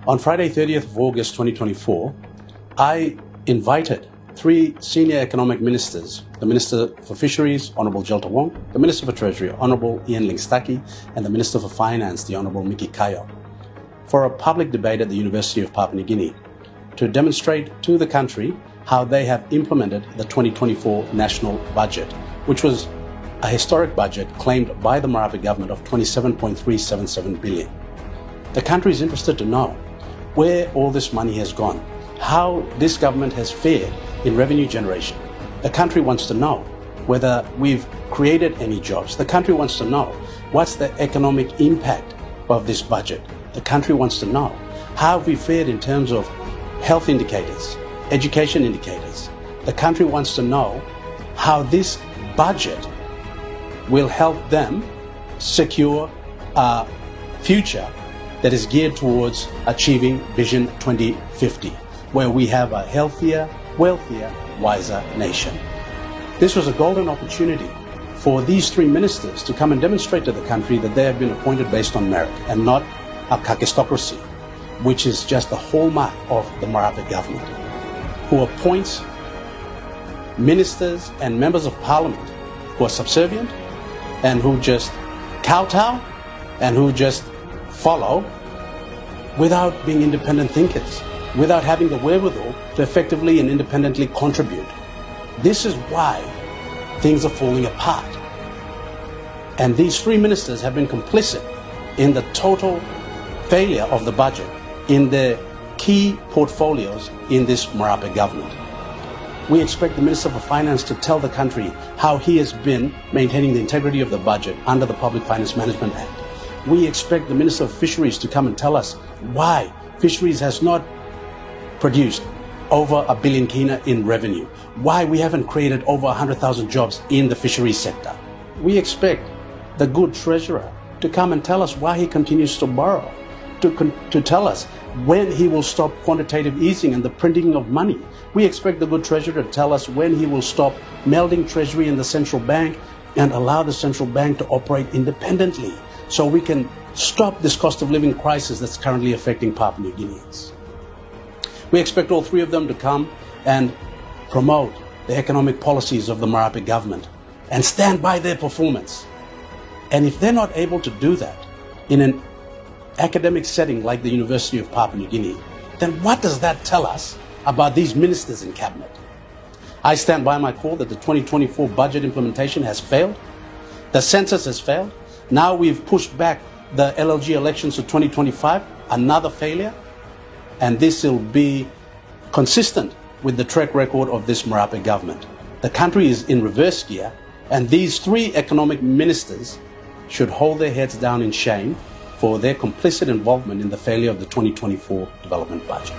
On Friday, 30th of August 2024, I invited three senior economic ministers, the Minister for Fisheries, Honourable Jelta Wong, the Minister for Treasury, Honourable Ian Lingstaki, and the Minister for Finance, the Honourable Miki Kayo, for a public debate at the University of Papua New Guinea to demonstrate to the country how they have implemented the 2024 national budget, which was a historic budget claimed by the Marape government of 27.377 billion. The country is interested to know where all this money has gone, how this government has fared in revenue generation. The country wants to know whether we've created any jobs. The country wants to know what's the economic impact of this budget. The country wants to know how have we fared in terms of health indicators, education indicators. The country wants to know how this budget will help them secure a future that is geared towards achieving Vision 2050, where we have a healthier, wealthier, wiser nation. This was a golden opportunity for these three ministers to come and demonstrate to the country that they have been appointed based on merit and not a kakistocracy, which is just the hallmark of the Marape government, who appoints ministers and members of parliament who are subservient and who just kowtow and who just follow without being independent thinkers, without having the wherewithal to effectively and independently contribute. This is why things are falling apart. And these three ministers have been complicit in the total failure of the budget in their key portfolios in this Marape government. We expect the Minister for Finance to tell the country how he has been maintaining the integrity of the budget under the Public Finance Management Act. We expect the Minister of Fisheries to come and tell us why fisheries has not produced over $1 billion kina in revenue, why we haven't created over 100,000 jobs in the fisheries sector. We expect the good treasurer to come and tell us why he continues to borrow, to tell us when he will stop quantitative easing and the printing of money. We expect the good treasurer to tell us when he will stop melding treasury and the central bank and allow the central bank to operate independently, so we can stop this cost of living crisis that's currently affecting Papua New Guineans. We expect all three of them to come and promote the economic policies of the Marape government and stand by their performance. And if they're not able to do that in an academic setting like the University of Papua New Guinea, then what does that tell us about these ministers in cabinet? I stand by my call that the 2024 budget implementation has failed. The census has failed. Now we've pushed back the LLG elections to 2025, another failure. And this will be consistent with the track record of this Marape government. The country is in reverse gear, and these three economic ministers should hold their heads down in shame for their complicit involvement in the failure of the 2024 development budget.